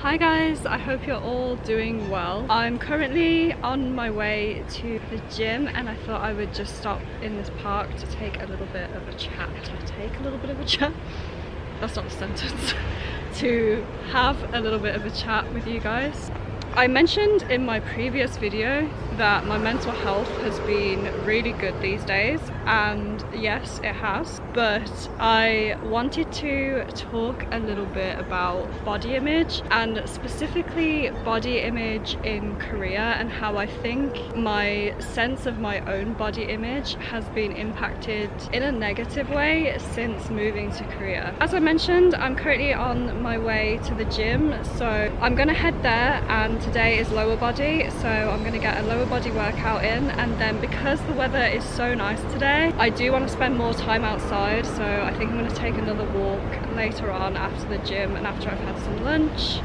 Hi guys, I hope you're all doing well. I'm currently on my way to the gym and I thought I would just stop in this park to take a little bit of a chat. That's not a sentence. To have a little bit of a chat with you guys. I mentioned in my previous video that my mental health has been really good these days, and yes, it has, but I wanted to talk a little bit about body image, and specifically body image in Korea, and how I think my sense of my own body image has been impacted in a negative way since moving to Korea. As I mentioned, I'm currently on my way to the gym, so I'm gonna head there, and today is lower body, so I'm gonna get a lower body workout in, and then because the weather is so nice today, I do want to spend more time outside, so I think I'm going to take another walk later on after the gym and after I've had some lunch.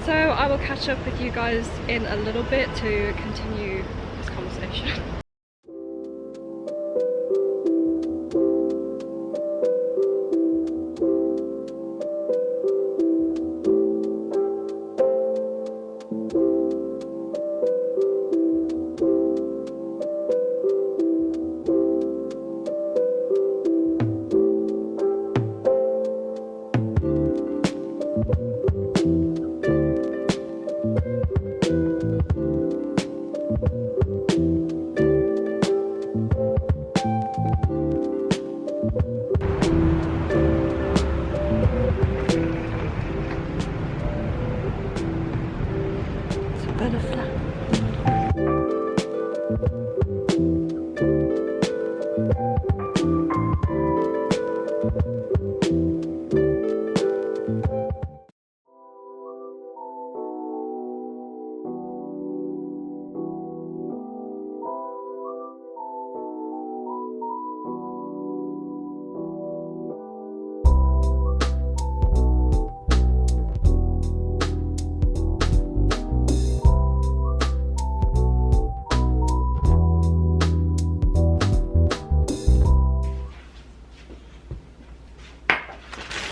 So I will catch up with you guys in a little bit to continue this conversation.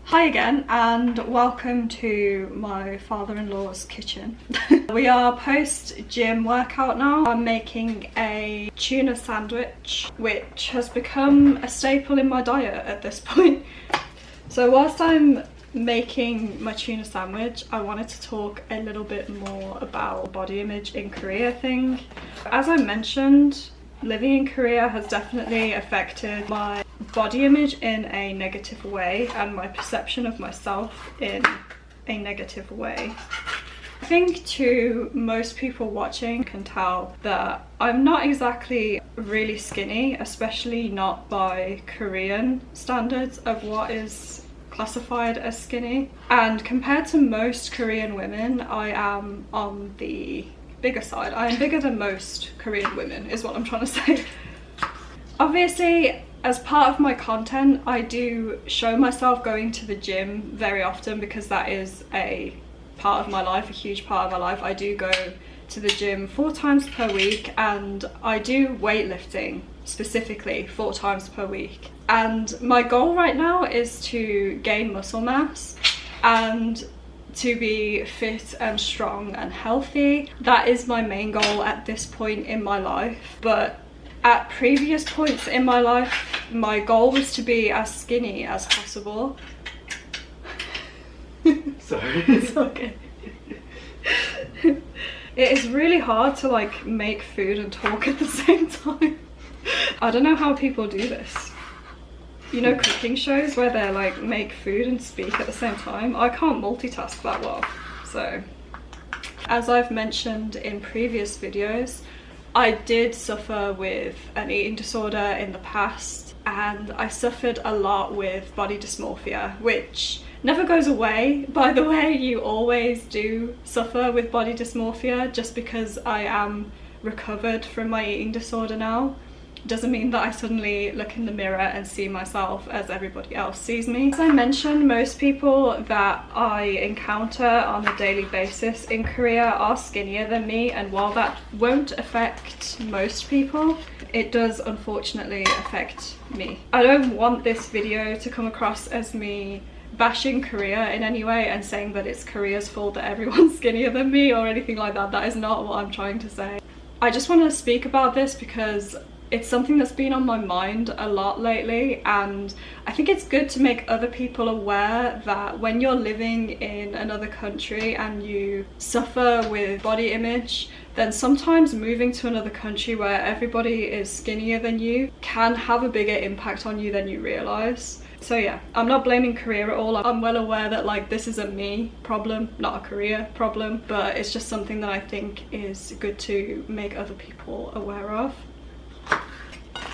Hi again, and welcome to my father-in-law's kitchen. We are post-gym workout now. I'm making a tuna sandwich, which has become a staple in my diet at this point. So whilst I'm making my tuna sandwich, I wanted to talk a little bit more about body image in Korea thing. As I mentioned, living in Korea has definitely affected my body image in a negative way and my perception of myself in a negative way. I think too, most people watching can tell that I'm not exactly really skinny, especially not by Korean standards of what is classified as skinny. And compared to most Korean women, I am on the bigger side. I am bigger than most Korean women, is what I'm trying to say. Obviously, as part of my content, I do show myself going to the gym very often because that is a part of my life, a huge part of my life. I do go to the gym 4 times per week, and I do weightlifting specifically 4 times per week. And my goal right now is to gain muscle mass and to be fit and strong and healthy. That is my main goal at this point in my life. But at previous points in my life, my goal was to be as skinny as possible. Sorry. It's okay. It is really hard to like make food and talk at the same time. I don't know how people do this. You know, cooking shows where they like make food and speak at the same time. I can't multitask that well. So, as I've mentioned in previous videos, I did suffer with an eating disorder in the past, and I suffered a lot with body dysmorphia, which never goes away. By the way, you always do suffer with body dysmorphia. Just because I am recovered from my eating disorder now doesn't mean that I suddenly look in the mirror and see myself as everybody else sees me. As I mentioned, most people that I encounter on a daily basis in Korea are skinnier than me, and while that won't affect most people, it does unfortunately affect me. I don't want this video to come across as me bashing Korea in any way and saying that it's Korea's fault that everyone's skinnier than me or anything like that. That is not what I'm trying to say. I just want to speak about this because it's something that's been on my mind a lot lately, and I think it's good to make other people aware that when you're living in another country and you suffer with body image, then sometimes moving to another country where everybody is skinnier than you can have a bigger impact on you than you realize. So yeah, I'm not blaming Korea at all. I'm well aware that like this is a me problem, not a Korea problem, but it's just something that I think is good to make other people aware of.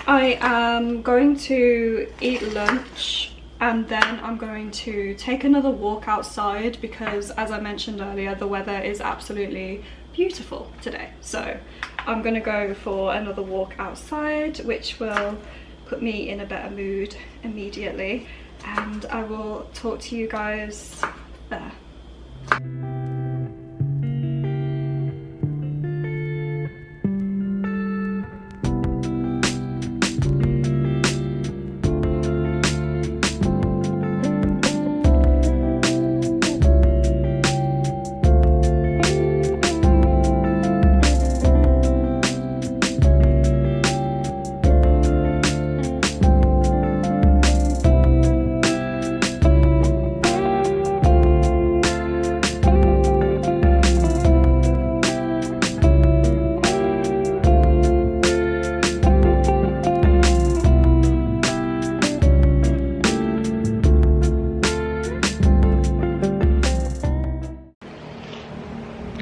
I am going to eat lunch and then I'm going to take another walk outside because, as I mentioned earlier, the weather is absolutely beautiful today. So I'm gonna go for another walk outside, which will put me in a better mood immediately, and I will talk to you guys there.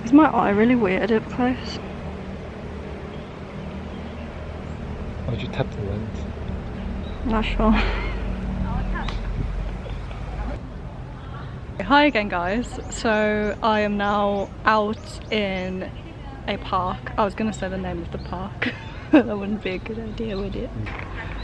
Is my eye really weird up close? Why'd you tap the lens? Not sure. Hi again guys, so I am now out in a park. I was gonna say the name of the park. That wouldn't be a good idea, would it?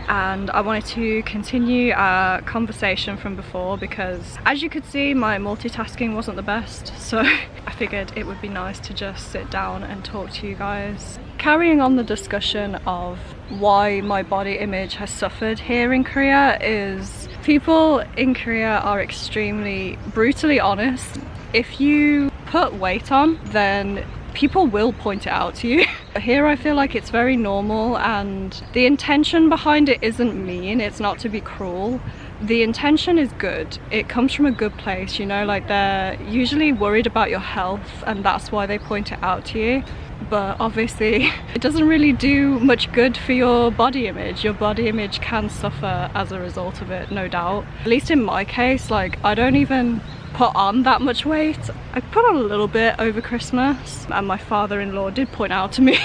And I wanted to continue our conversation from before because, as you could see, my multitasking wasn't the best, so I figured it would be nice to just sit down and talk to you guys. Carrying on the discussion of why my body image has suffered here in Korea is people in Korea are extremely brutally honest. If you put weight on, then people will point it out to you. Here I feel like it's very normal, and the intention behind it isn't mean, it's not to be cruel. The intention is good. It comes from a good place, you know, like they're usually worried about your health and that's why they point it out to you. But obviously it doesn't really do much good for your body image. Your body image can suffer as a result of it, no doubt. At least in my case, like I don't even put on that much weight. I put on a little bit over Christmas, and my father-in-law did point out to me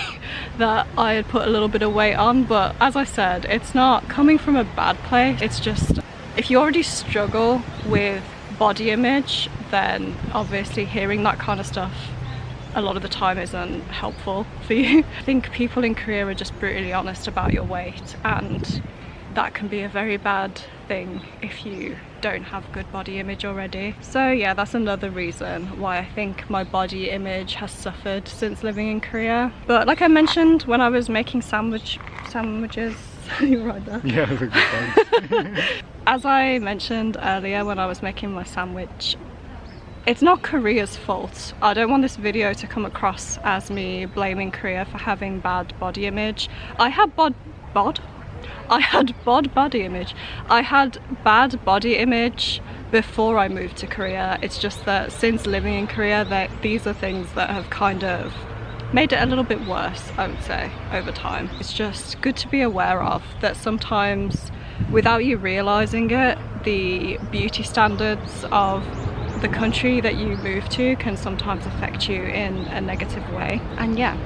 that I had put a little bit of weight on, but as I said, it's not coming from a bad place. It's just, if you already struggle with body image, then obviously hearing that kind of stuff a lot of the time isn't helpful for you. I think people in Korea are just brutally honest about your weight, and that can be a very bad thing if you don't have good body image already. So yeah, that's another reason why I think my body image has suffered since living in Korea. But like I mentioned when I was making sandwiches, you're right there. Yeah, that's a good point. As I mentioned earlier when I was making my sandwich, it's not Korea's fault. I don't want this video to come across as me blaming Korea for having bad body image. I had bad body image. I had bad body image before I moved to Korea. It's just that since living in Korea, these are things that have kind of made it a little bit worse, I would say, over time. It's just good to be aware of that sometimes, without you realizing it, the beauty standards of the country that you move to can sometimes affect you in a negative way. And yeah,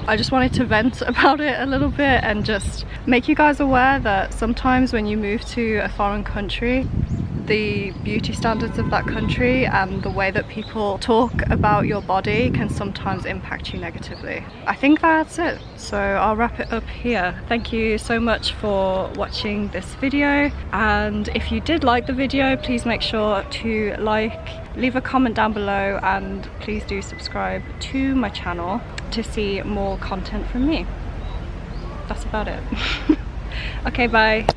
I just wanted to vent about it a little bit and just make you guys aware that sometimes when you move to a foreign country, the beauty standards of that country and the way that people talk about your body can sometimes impact you negatively. I think that's it, so I'll wrap it up here. Thank you so much for watching this video, and if you did like the video, please make sure to leave a comment down below, and please do subscribe to my channel to see more content from me. That's about it. Okay, bye.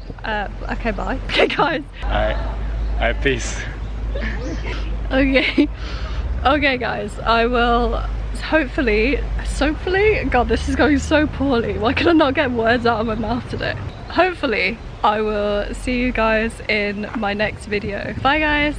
Okay, bye. Okay, guys. Alright, peace. Okay. Okay guys, I will hopefully, god, this is going so poorly. Why can I not get words out of my mouth today? Hopefully I will see you guys in my next video. Bye guys.